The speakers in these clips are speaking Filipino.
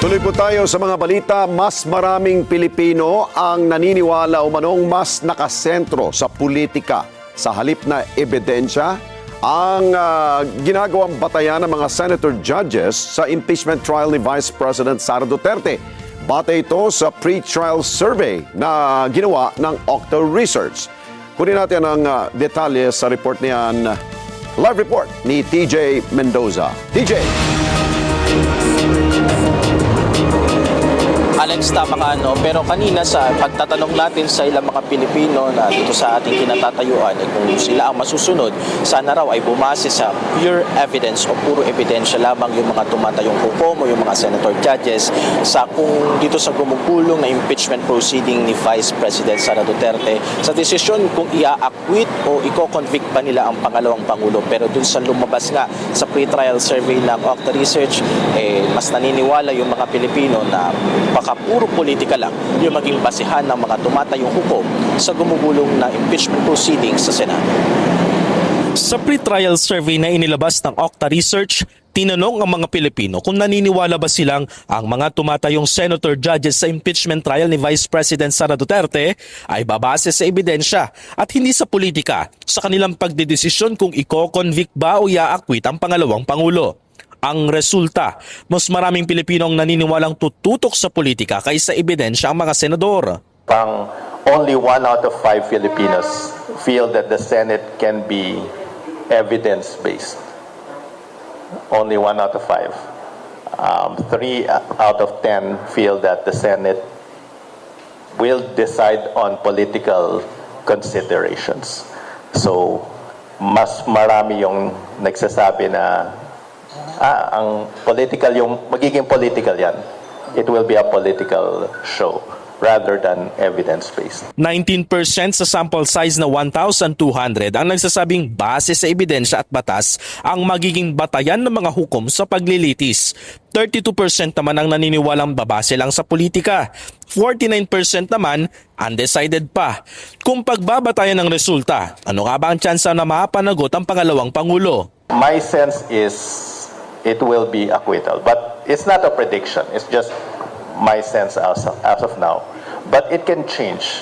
Tuloy po tayo sa mga balita. Mas maraming Pilipino ang naniniwala umanong mas nakasentro sa politika sa halip na ebidensya ang ginagawang batayan ng mga senator judges sa impeachment trial ni Vice President Sara Duterte. Batay ito sa pre-trial survey na ginawa ng Octo Research. Kunin natin ang detalye sa report niyan. Live report ni TJ Mendoza. TJ! Alex, tama ka, no? Pero kanina sa pagtatanong natin sa ilang mga Pilipino na dito sa ating kinatatayuan, kung sila ang masusunod, sana raw ay bumase sa pure evidence o puro ebidensya lamang yung mga tumatayong hukom o yung mga senator judges sa kung dito sa gumugulong na impeachment proceeding ni Vice President Sara Duterte sa desisyon kung i-acquit o i-convict ba nila ang pangalawang Pangulo. Pero dun sa lumabas nga sa pre-trial survey ng Octa Research, mas naniniwala yung mga Pilipino na baka puro politika lang yung maging basihan ng mga tumatayong hukom sa gumugulong na impeachment proceedings sa Senado. Sa pre-trial survey na inilabas ng Octa Research, tinanong ang mga Pilipino kung naniniwala ba silang ang mga tumatayong senator judges sa impeachment trial ni Vice President Sara Duterte ay babase sa ebidensya at hindi sa politika sa kanilang pagdedesisyon kung iko-convict ba o i-acquit ang pangalawang Pangulo. Ang resulta, mas maraming Pilipino ang naniniwalang tututok sa politika kaysa ebidensya ang mga senador. Only 1 out of 5 Filipinos feel that the Senate can be evidence-based. Only 1 out of 5. 3 out of 10 feel that the Senate will decide on political considerations. So, mas marami yung nagsasabi na ang political, yung magiging political yan. It will be a political show rather than evidence-based. 19% sa sample size na 1,200 ang nagsasabing base sa ebidensya at batas ang magiging batayan ng mga hukom sa paglilitis. 32% naman ang naniniwalang babase lang sa politika. 49% naman undecided pa. Kung pagbabatayan ng resulta, ano nga ba ang tsansa na mapanagot ang pangalawang Pangulo? My sense is it will be acquittal. But it's not a prediction. It's just my sense as of now. But it can change.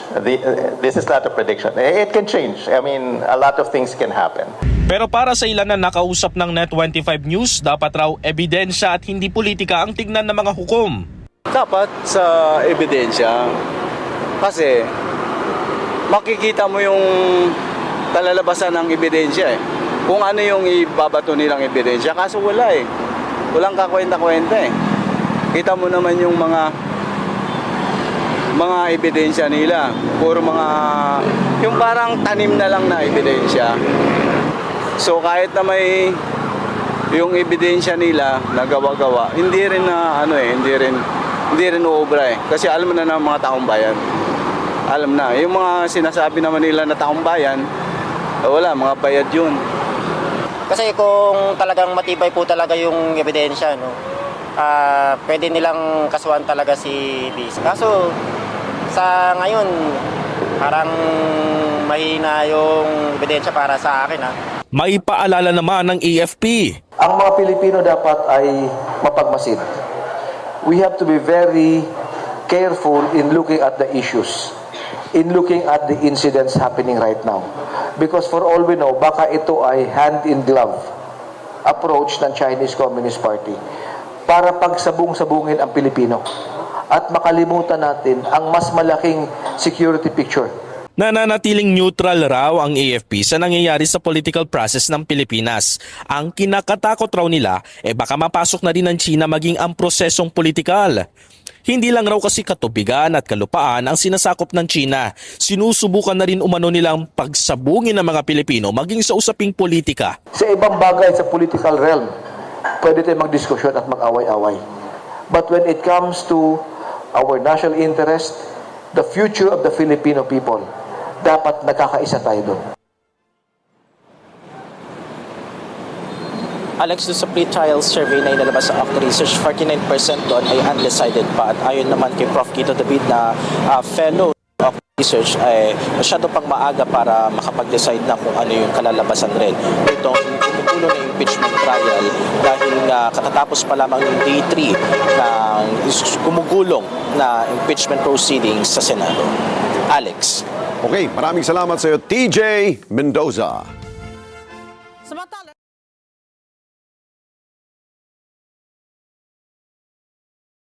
This is not a prediction. It can change. I mean, a lot of things can happen. Pero para sa ilan na nakausap ng Net25 News, dapat raw ebidensya at hindi politika ang tignan ng mga hukom. Dapat sa ebidensya. Kasi makikita mo yung kalalabasan ng ebidensya eh. Kung ano yung ibabato nilang ebidensya, kaso wala eh. Walang kakwenta-kwenta eh. Kita mo naman yung mga ebidensya nila. Puro yung parang tanim na lang na ebidensya. So kahit na may yung ebidensya nila na gawa-gawa, hindi rin uubra eh. Kasi alam na ng mga taong bayan. Alam na. Yung mga sinasabi naman nila na taong bayan, wala, mga bayad yun. Kasi kung talagang matibay po talaga yung ebidensya, no, pwede nilang kasuhan talaga si Vice. Kaso sa ngayon, parang mahina yung ebidensya para sa akin. May paalala naman ng AFP. Ang mga Pilipino dapat ay mapagmasid. We have to be very careful in looking at the issues, in looking at the incidents happening right now. Because for all we know, baka ito ay hand-in-glove approach ng Chinese Communist Party para pagsabong-sabungin ang Pilipino at makalimutan natin ang mas malaking security picture. Nananatiling neutral raw ang AFP sa nangyayari sa political process ng Pilipinas. Ang kinakatakot raw nila baka mapasok na rin ng China maging ang prosesong politikal. Hindi lang raw kasi katubigan at kalupaan ang sinasakop ng China. Sinusubukan na rin umano nilang pagsabungin ng mga Pilipino maging sa usaping politika. Sa ibang bagay sa political realm, pwede tayong magdiskusyon at mag-away-away. But when it comes to our national interest, the future of the Filipino people, dapat nagkakaisa tayo doon. Alex, doon sa pre-trial survey na inalabas sa Octa Research, 49% doon ay undecided pa. At ayon naman kay Prof. Quito David na fellow of research ay masyado pang maaga para makapag-decide na kung ano yung kalalabasan rin. Itong kumukulo na impeachment trial dahil katatapos pa lamang yung day 3 ng kulong na impeachment proceedings sa Senado. Alex. Okay, maraming salamat sa iyo, TJ Mendoza. Samantala,